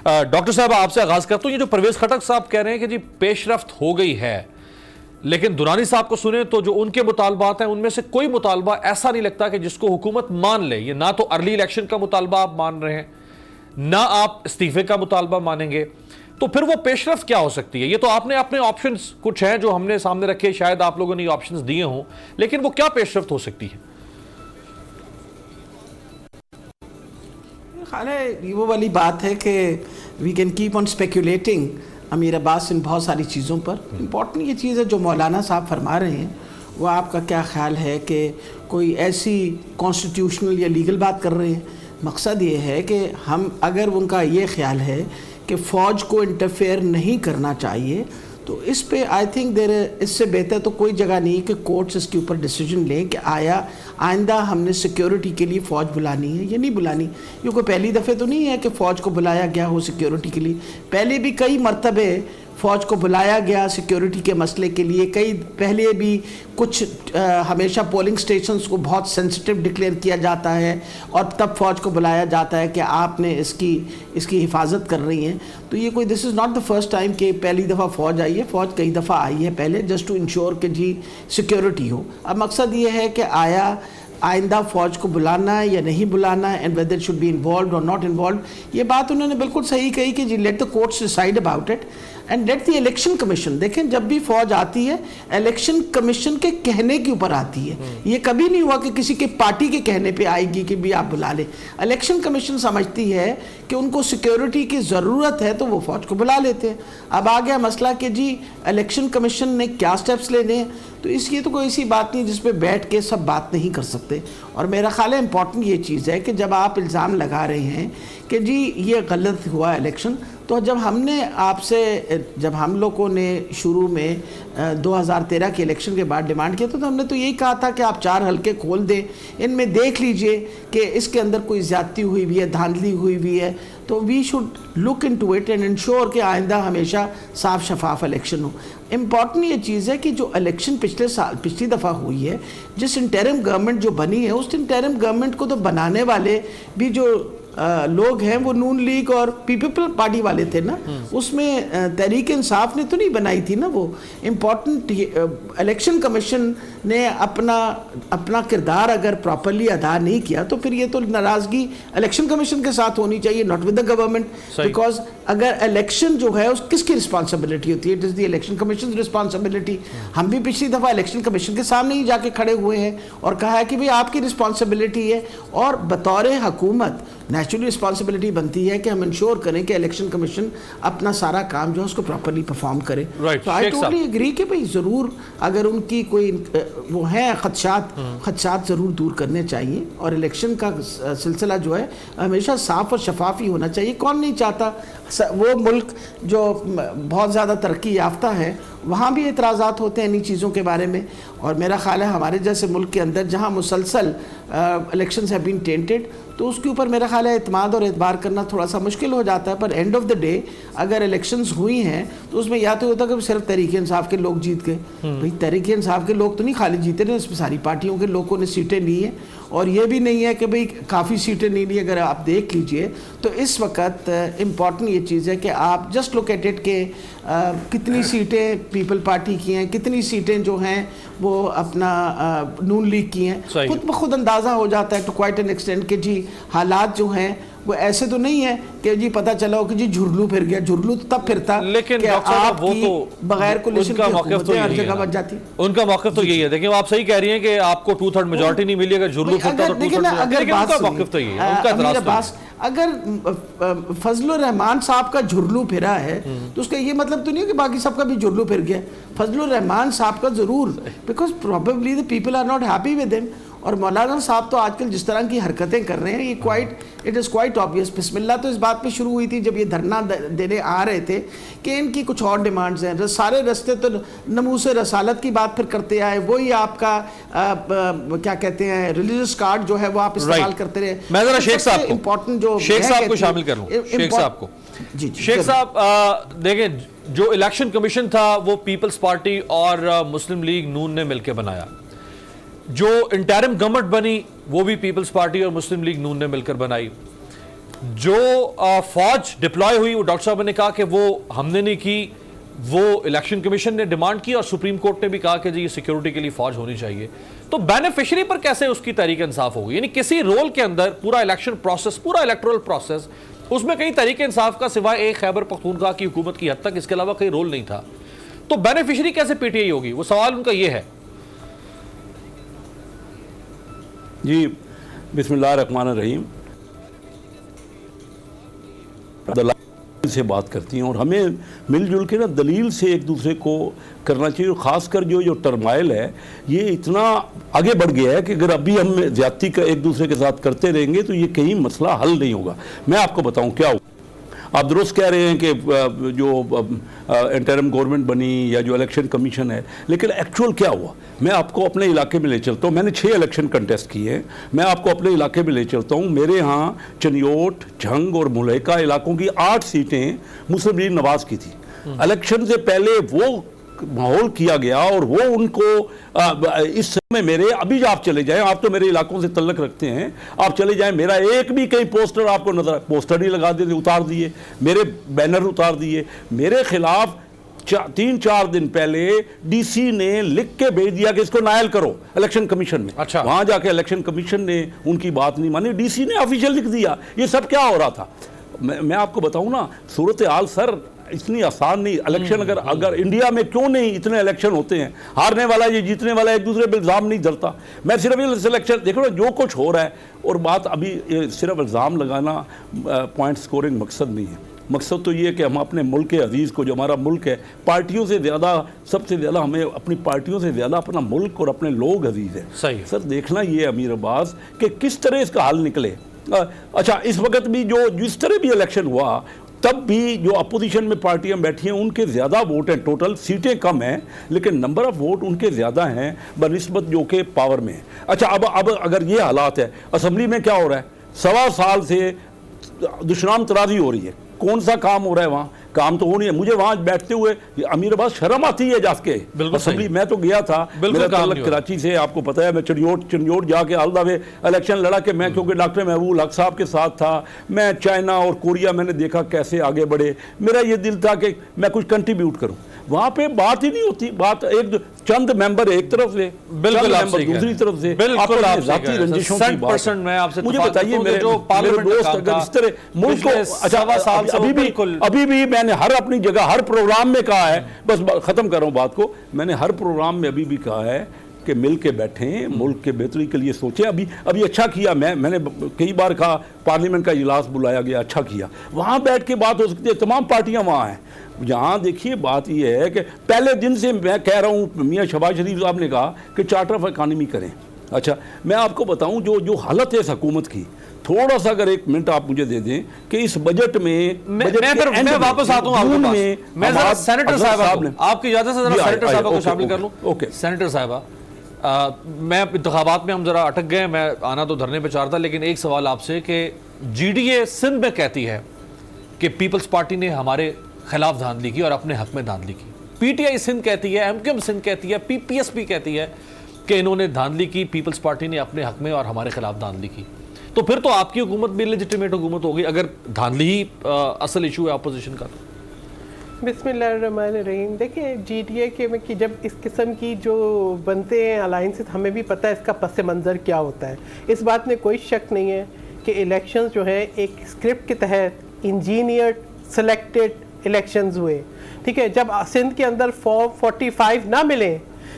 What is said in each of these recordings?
Doctor साहब आपसे आगाज करता हूं। ये जो परवेज खटक साहब कह रहे हैं कि जी पेशरफ्त हो गई है, लेकिन दुरानी साहब को सुने तो जो उनके मुतालबात हैं उनमें से कोई मुतालबा ऐसा नहीं लगता कि जिसको हुकूमत मान ले। ये ना तो अर्ली इलेक्शन का मुतालबा आप मान रहे हैं, ना आप इस्तीफे का मुतालबा मानेंगे, तो फिर वो पेशरफ्त क्या हो सकती है? ये तो आपने अपने ऑप्शंस कुछ हैं जो हमने सामने रखे, शायद आप लोगों ने ऑप्शंस दिए हों, लेकिन वो क्या पेशरफ्त हो सकती है? ये वो वाली बात है कि we can keep on speculating Amir Abbas इन बहुत सारी चीज़ों पर। इम्पॉर्टेंट ये चीज़ है जो मौलाना साहब फरमा रहे हैं, वो आपका क्या ख्याल है कि कोई ऐसी कॉन्स्टिट्यूशनल या लीगल बात कर रहे हैं? मकसद ये है कि हम, अगर उनका ये ख्याल है कि फ़ौज को इंटरफेयर नहीं करना चाहिए, तो इस पे आई थिंक इससे बेहतर तो कोई जगह नहीं कि कोर्ट्स इसके ऊपर डिसीजन लें कि आइंदा हमने सिक्योरिटी के लिए फ़ौज बुलानी है या नहीं बुलानी। ये कोई पहली दफ़े तो नहीं है कि फ़ौज को बुलाया गया हो सिक्योरिटी के लिए। पहले भी कई मरतबे फ़ौज को बुलाया गया सिक्योरिटी के मसले के लिए। पहले भी कुछ हमेशा पोलिंग स्टेशंस को बहुत सेंसिटिव डिक्लेयर किया जाता है और तब फ़ौज को बुलाया जाता है कि आपने इसकी हिफाजत कर रही हैं। तो ये कोई, this is not the first time कि पहली दफ़ा फ़ौज आई है। फ़ौज कई दफ़ा आई है पहले, जस्ट टू इंश्योर कि जी सिक्योरिटी हो। अब मकसद ये है कि आइंदा फ़ौज को बुलाना है या नहीं बुलाना है, and whether should be involve और नॉट इन्वॉल्व। ये बात उन्होंने बिल्कुल सही कही कि जी let the courts decide about it and let the election commission. देखें, जब भी फ़ौज आती है इलेक्शन कमीशन के कहने के ऊपर आती है। ये कभी नहीं हुआ कि किसी के पार्टी के कहने पे आएगी कि भी आप बुला लें। इलेक्शन कमीशन समझती है कि उनको सिक्योरिटी की ज़रूरत है तो वो फ़ौज को बुला लेते हैं। अब आ गया मसला कि जी इलेक्शन कमीशन ने क्या स्टेप्स लेने हैं, तो इसलिए तो कोई ऐसी बात नहीं जिस पे बैठ के सब बात नहीं कर सकते। और मेरा ख्याल है इम्पॉर्टेंट ये चीज़ है कि जब आप इल्ज़ाम लगा रहे हैं कि जी ये गलत हुआ इलेक्शन, तो जब हम लोगों ने शुरू में 2013 के इलेक्शन के बाद डिमांड किया तो हमने तो यही कहा था कि आप 4 हलके खोल दें, इनमें देख लीजिए कि इसके अंदर कोई ज़्यादती हुई हुई है, धांधली हुई हुई है, तो we should look into it and ensure कि आइंदा हमेशा साफ शफाफ इलेक्शन हो। इम्पॉर्टेंट ये चीज़ है कि जो इलेक्शन पिछली दफ़ा हुई है, जिस इंटरिम गवर्नमेंट जो बनी है, उस इंटरिम गवर्नमेंट को तो बनाने वाले भी जो लोग हैं वो नून लीग और पीपल पार्टी वाले थे ना। उसमें तहरीक इंसाफ ने तो नहीं बनाई थी ना। वो इम्पॉर्टेंट इलेक्शन कमीशन ने अपना किरदार अगर प्रॉपरली अदा नहीं किया तो फिर ये तो नाराज़गी इलेक्शन कमीशन के साथ होनी चाहिए, not with the government. Because अगर इलेक्शन जो है उस किसकी रिस्पॉन्सिबिलिटी होती है? It is the election commission responsibility. हम भी पिछली दफ़ा इलेक्शन कमीशन के सामने ही जाके खड़े हुए हैं और कहा है कि भाई आपकी रिस्पॉन्सिबिलिटी है, और बतौर हुकूमत नेचुरली रिस्पॉन्सिबिलिटी बनती है कि हम इंश्योर करें कि इलेक्शन कमीशन अपना सारा काम जो है उसको प्रॉपरली परफॉर्म करे। तो आई टोटली एग्री कि भाई ज़रूर अगर उनकी कोई वो है खदशात ज़रूर दूर करने चाहिए, और इलेक्शन का सिलसिला जो है हमेशा साफ और शफाफ ही होना चाहिए। कौन नहीं चाहता? वो मुल्क जो बहुत ज़्यादा तरक्की याफ्ता है वहाँ भी एतराज़ात होते हैं इन्हीं चीज़ों के बारे में, और मेरा ख्याल है हमारे जैसे मुल्क के अंदर जहाँ मुसलसल इलेक्शंस हैव बीन टेंटेड, तो उसके ऊपर मेरा ख्याल है एतमाद और एतबार करना थोड़ा सा मुश्किल हो जाता है। पर एंड ऑफ द डे अगर इलेक्शंस हुई हैं तो उसमें या तो होता कि सिर्फ तहरीक इंसाफ के लोग जीत गए। भाई तहरीक इंसाफ के लोग तो नहीं खाली जीते ना, इसमें सारी पार्टियों के लोगों ने सीटें ली हैं, और ये भी नहीं है कि भाई काफ़ी सीटें नहीं ली। अगर आप देख लीजिए तो इस वक्त इम्पॉर्टेंट ये चीज़ है कि आप जस्ट लुक एट इट के कितनी सीटें पीपल पार्टी की हैं, कितनी सीटें जो हैं वो अपना नून लीग की हैं। खुद ब खुद अंदाज़ा हो जाता है टू क्वाइट एन एक्सटेंट कि जी हालात जो हैं वो ऐसे तो नहीं है कि जी पता चला हो कि जी झुरलू फिर गया। झुरलू तो तब फिरता, लेकिन आप वो तो बगैर कोलिशन उनका मौक़िफ़ तो हर जगह बच जाती। उनका मौक़िफ़ तो यही है। देखिए आप सही कह रही हैं कि आपको 2/3 मेजॉरिटी नहीं मिली, अगर झुरलू फिरता तो 2/3, उनका मौक़िफ़ तो यही है, उनका एतराज़। अगर फजलुर रहमान साहब का झुरलू फिरा है तो उसका ये मतलब तो नहीं है कि बाकी सबका भी झुरलू फिर गया। फजलुर रहमान साहब का ज़रूर, because probably the people are not happy with him. और मौलाना साहब तो आजकल जिस तरह की हरकतें कर रहे हैं, ये इट इज़ क्वाइट ऑब्वियस। बिस्मिल्लाह तो इस बात पे शुरू हुई थी जब ये धरना देने आ रहे थे कि इनकी कुछ और डिमांड्स हैं। सारे रास्ते तो नमूसे रसालत की बात फिर करते आए, वही आपका क्या कहते हैं रिलीजियस कार्ड जो है वो आप इस्तेमाल करते रहे। मैं जरा शेख साहब इम्पोर्टेंट जो शेख साहब को शामिल कर लूं। शेख साहब को जी शेख साहब देखें, जो इलेक्शन कमीशन था वो पीपल्स पार्टी और मुस्लिम लीग नून ने मिलकर बनाया। जो इंटरिम गवर्नमेंट बनी वो भी पीपल्स पार्टी और मुस्लिम लीग नून ने मिलकर बनाई। जो फौज डिप्लॉय हुई, वो डॉक्टर साहब ने कहा कि वो हमने नहीं की, वो इलेक्शन कमीशन ने डिमांड की और सुप्रीम कोर्ट ने भी कहा कि जी ये सिक्योरिटी के लिए फौज होनी चाहिए। तो बेनिफिशियरी पर कैसे उसकी तहरीक इंसाफ होगी? यानी किसी रोल के अंदर पूरा इलेक्शन प्रोसेस, पूरा इलेक्टोरल प्रोसेस, उसमें कहीं तहरीक इंसाफ का सिवाय एक खैबर पख्तूनख्वा की हुकूमत की हद तक इसके अलावा कोई रोल नहीं था। तो बेनिफिशियरी कैसे पीटीआई होगी? वो सवाल उनका ये है। जी बिस्मिल्लाह रहमान रहीम। दलाल से बात करती हैं और हमें मिलजुल के ना दलील से एक दूसरे को करना चाहिए। और ख़ासकर जो टर्माइल है ये इतना आगे बढ़ गया है कि अगर अभी हम ज्यादती का एक दूसरे के साथ करते रहेंगे तो ये कहीं मसला हल नहीं होगा। मैं आपको बताऊं क्या हुआ। आप दुरुस्त कह रहे हैं कि जो इंटरिम गवर्नमेंट बनी या जो इलेक्शन कमीशन है, लेकिन एक्चुअल क्या हुआ मैं आपको अपने इलाके में ले चलता हूँ। मैंने 6 इलेक्शन कंटेस्ट किए हैं। मैं आपको अपने इलाके में ले चलता हूँ। मेरे यहाँ चनियोट, झंग और मुलैका इलाकों की 8 सीटें मुस्लिम लीग नवाज की थी। इलेक्शन से पहले वो माहौल किया गया और वो उनको इस समय मेरे अभी आप चले जाएं, आप तो मेरे इलाकों से तल्लक रखते हैं, आप चले जाएं, मेरा एक भी कहीं पोस्टर आपको नजर, पोस्टर ही लगा देते, उतार दिए, मेरे बैनर उतार दिए। मेरे खिलाफ 3-4 दिन पहले डीसी ने लिख के भेज दिया कि इसको नायल करो इलेक्शन कमीशन में। अच्छा। वहां जाके इलेक्शन कमीशन ने उनकी बात नहीं मानी, डीसी ने ऑफिशियल लिख दिया। ये सब क्या हो रहा था? मैं आपको बताऊं ना, सूरत हाल सर इतनी आसान नहीं। इलेक्शन अगर इंडिया में क्यों नहीं इतने इलेक्शन होते हैं, हारने वाला ये जीतने वाला एक दूसरे पर इल्ज़ाम नहीं धरता। मैं सिर्फ इलेक्शन देखो ना जो कुछ हो रहा है, और बात अभी सिर्फ इल्ज़ाम लगाना पॉइंट स्कोरिंग मकसद नहीं है। मकसद तो ये है कि हम अपने मुल्क के अजीज़ को, जो हमारा मुल्क है, पार्टियों से ज़्यादा, सबसे ज़्यादा हमें अपनी पार्टियों से ज़्यादा अपना मुल्क और अपने लोग अजीज़ है। सही है। सर देखना ये अमीर अब्बास कि किस तरह इसका हल निकले। अच्छा, इस वक्त भी जो जिस तरह भी इलेक्शन हुआ तब भी जो अपोजिशन में पार्टियां बैठी हैं उनके ज़्यादा वोट हैं, टोटल सीटें कम हैं लेकिन नंबर ऑफ वोट उनके ज़्यादा हैं बनिस्बत जो कि पावर में है। अच्छा, अब अगर ये हालात है, असम्बली में क्या हो रहा है? 1.25 साल से दुश्मन तराजी हो रही है। कौन सा काम हो रहा है वहाँ? काम तो हो नहीं है। मुझे वहाँ बैठते हुए अमीर अब्बास शर्म आती है जाके असेंबली। मैं तो गया था, मेरा ताल्लुक कराची से, आपको पता है। मैं चनियोट जाके ऑल द वे इलेक्शन लड़ा के, मैं क्योंकि डॉक्टर महबूब हक साहब के साथ था। मैं चाइना और कोरिया मैंने देखा कैसे आगे बढ़े। मेरा ये दिल था कि मैं कुछ कंट्रीब्यूट करूँ। वहाँ पे बात ही नहीं होती। बात एक चंद मेंबर एक तरफ से, बिल्कुल दूसरी तरफ से, बिल्कुल जाती रंजिशों की बात। मैं आपसे मुझे बताइए मेरे दोस्त अगर इस तरह मुल्क को, अच्छा अभी भी मैंने हर अपनी जगह हर प्रोग्राम में कहा है, बस खत्म कर रहा हूँ बात को, मैंने हर प्रोग्राम में अभी भी कहा है कि मिल के बैठें, मुल्क के बेहतरी के लिए सोचें। अभी अच्छा किया, मैंने कई बार कहा पार्लियामेंट का इजलास बुलाया गया, अच्छा किया, वहाँ बैठ के बात हो सकती है। तमाम पार्टियाँ वहाँ हैं। यहाँ देखिए बात यह है कि पहले दिन से मैं कह रहा हूँ, मियाँ शहबाज शरीफ साहब ने कहा कि चार्टर ऑफ इकॉनमी करें। अच्छा, मैं आपको बताऊँ जो हालत है इस हुकूमत की, थोड़ा सा अगर 1 मिनट आप मुझे दे दें कि इस बजट में मैं वापस आता हूं आपके पास। मैं जरा सेनेटर साहब, आपकी इजाजत से जरा सेनेटर साहब को शामिल कर लूं। ओके सेनेटर साहबा, मैं इंतखाबात में हम जरा अटक गए, मैं आना तो धरने पे चाह रहा था, लेकिन एक सवाल आपसे कि जीडीए सिंध में कहती है कि पीपल्स पार्टी ने हमारे खिलाफ धांधली की और अपने हक में धांधली की। पीटीआई सिंध कहती है, एमक्यूएम सिंध कहती है, पीपीएसपी कहती है कि इन्होंने धांधली की, पीपल्स पार्टी ने अपने हक में और हमारे खिलाफ धांधली की। तो फिर तो आपकी हुकूमत भी लेजिटिमेट हुकूमत होगी अगर धांधली ही असल इशू है अपोजिशन का। बिस्मिल्लाहिर्रहमानिर्रहीम। देखिए जीडीए के में कि जब इस किस्म की जो बनते हैं अलाइंसेस, हमें भी पता है इसका पस मंज़र क्या होता है। इस बात में कोई शक नहीं है कि इलेक्शंस जो है एक स्क्रिप्ट के तहत इंजीनियर्ड सेलेक्टेड इलेक्शंस हुए। ठीक है, जब सिंध के अंदर फॉर्म 45 ना मिले,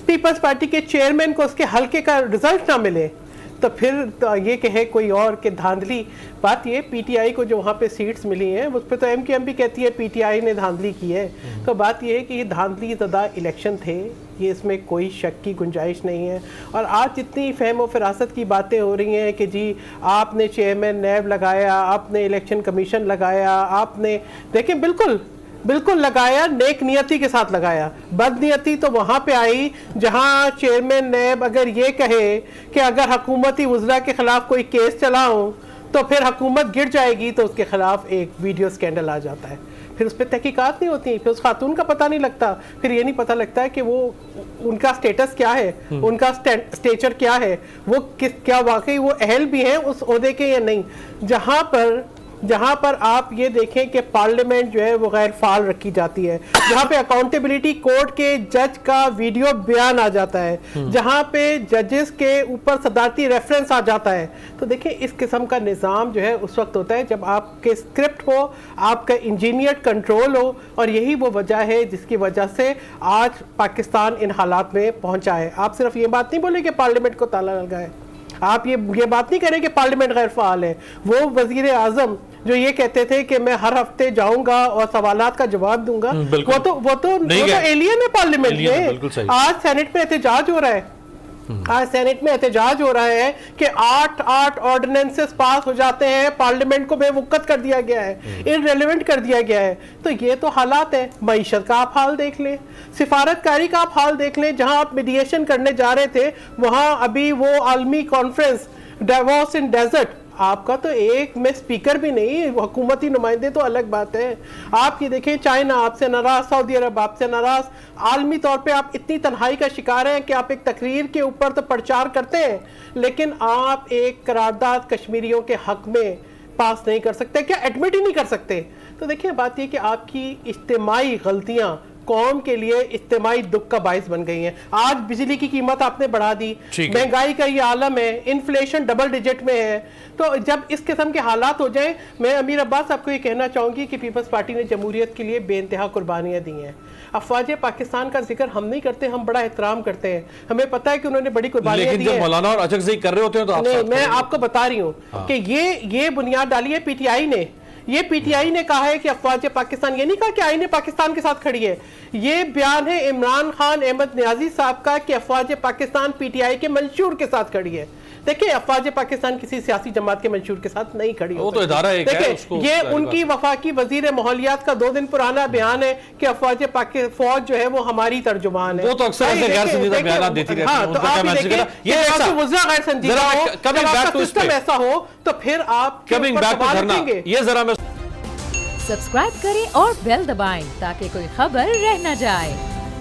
पीपल्स पार्टी के चेयरमैन को उसके हल्के का रिजल्ट ना मिले, तो फिर तो ये कहे कोई और के धांधली। बात ये पीटीआई को जो वहाँ पे सीट्स मिली हैं उस पर तो एमक्यूएम भी कहती है पीटीआई ने धांधली की है। तो बात ये है कि ये धांधली ज़्यादा इलेक्शन थे, ये इसमें कोई शक की गुंजाइश नहीं है। और आज जितनी फ़हम व फिरासत की बातें हो रही हैं कि जी आपने चेयरमैन नैब लगाया, आपने इलेक्शन कमीशन लगाया, आपने देखें बिल्कुल लगाया, नेक नियति के साथ लगाया। बदनियति तो वहाँ पे आई जहाँ चेयरमैन नैब अगर ये कहे कि अगर हुकूमती वज़रा के ख़िलाफ़ कोई केस चलाऊँ तो फिर हुकूमत गिर जाएगी, तो उसके ख़िलाफ़ एक वीडियो स्कैंडल आ जाता है। फिर उस पर तहकीकात नहीं होती, फिर उस खातून का पता नहीं लगता, फिर ये नहीं पता लगता है कि वो उनका स्टेटस क्या है, उनका स्टेचर क्या है, वो क्या वाकई वो अहल भी हैं उस ओहदे के या नहीं। जहाँ पर जहां पर आप ये देखें कि पार्लियामेंट जो है वो गैर फाल रखी जाती है, जहां पे अकाउंटेबिलिटी कोर्ट के जज का वीडियो बयान आ जाता है, जहां पे जजेस के ऊपर सदारती रेफरेंस आ जाता है। तो देखिए इस किस्म का निज़ाम जो है उस वक्त होता है जब आपके स्क्रिप्ट हो, आपका इंजीनियर्ड कंट्रोल हो, और यही वो वजह है जिसकी वजह से आज पाकिस्तान इन हालात में पहुंचा है। आप सिर्फ ये बात नहीं बोले कि पार्लियामेंट को ताला लगा है, आप ये बात नहीं करें कि पार्लियामेंट गैर फाल है। वो वजीर आजम जो ये कहते थे कि मैं हर हफ्ते जाऊंगा और सवालात का जवाब दूंगा, वो तो एलियन है पार्लियामेंट में। आज सेनेट में एहतजाज हो रहा है, आज सेनेट में एहतजाज हो रहा है कि 8 ऑर्डिनेंसेस पास हो जाते हैं, पार्लियामेंट को बेवकूफ़ कर दिया गया है, इररिलेवेंट कर दिया गया है। तो ये तो हालात है। मईशत का आप हाल देख लें, सिफारतकारी का आप हाल देख लें, जहां आप मीडिएशन करने जा रहे थे वहां अभी वो आलमी कॉन्फ्रेंस डावोस इन डेजर्ट, आपका तो एक में स्पीकर भी नहीं, हुकूमती नुमाइंदे तो अलग बात है। आप ये देखें, चाइना आपसे नाराज, सऊदी अरब आपसे नाराज, आलमी तौर पे आप इतनी तन्हाई का शिकार हैं कि आप एक तकरीर के ऊपर तो प्रचार करते हैं, लेकिन आप एक करारदाद कश्मीरियों के हक में पास नहीं कर सकते, क्या एडमिट ही नहीं कर सकते। तो देखिए बात ये कि आपकी इज्तिमाई गलतियां कौम के लिए इज्तिमाई दुख का बायस बन गई हैं। आज बिजली की कीमत आपने बढ़ा दी, महंगाई का ये आलम है, इन्फ्लेशन डबल डिजिट में है। तो जब इस किस्म के हालात हो जाएं, मैं अमीर अब्बास आपको ये कहना चाहूंगी कि पीपल्स पार्टी ने जमहूरियत के लिए बेइंतहा कुर्बानियां दी हैं। अफवाज पाकिस्तान का जिक्र हम नहीं करते, हम बड़ा एहतराम करते हैं, हमें पता है कि उन्होंने बड़ी कुर्बानियां दी हैं। मौलाना और अचकज़ई कर रहे होते हैं तो नहीं, मैं आपको बता रही हूँ कि ये बुनियाद डाली है पीटीआई ने। ये पीटीआई ने कहा है कि अफवाज पाकिस्तान, ये नहीं कहा कि आईने पाकिस्तान के साथ खड़ी है। ये बयान है इमरान खान अहमद नियाजी साहब का कि अफवाज पाकिस्तान पीटीआई के मंशूर के साथ खड़ी है। देखिए अफवाज पाकिस्तान किसी सियासी जमात के मंशूर के साथ नहीं खड़ी हो, तो इदारा एक है, उसको ये उनकी वफाकी वजीर माहौलियात का 2 दिन पुराना बयान है कि अफवाज फौज जो है वो हमारी तर्जुमान है। वो तो अक्सर ऐसे गैर संजीदा बयान देती रहती है। तो आप ये गैर संजीदा हो, जब आपका सिस्टम ऐसा हो तो फिर आप कमिंग बैक टू धरना, ये जरा मैं सब्सक्राइब करें और बेल दबाएं ताकि कोई खबर रह न जाए।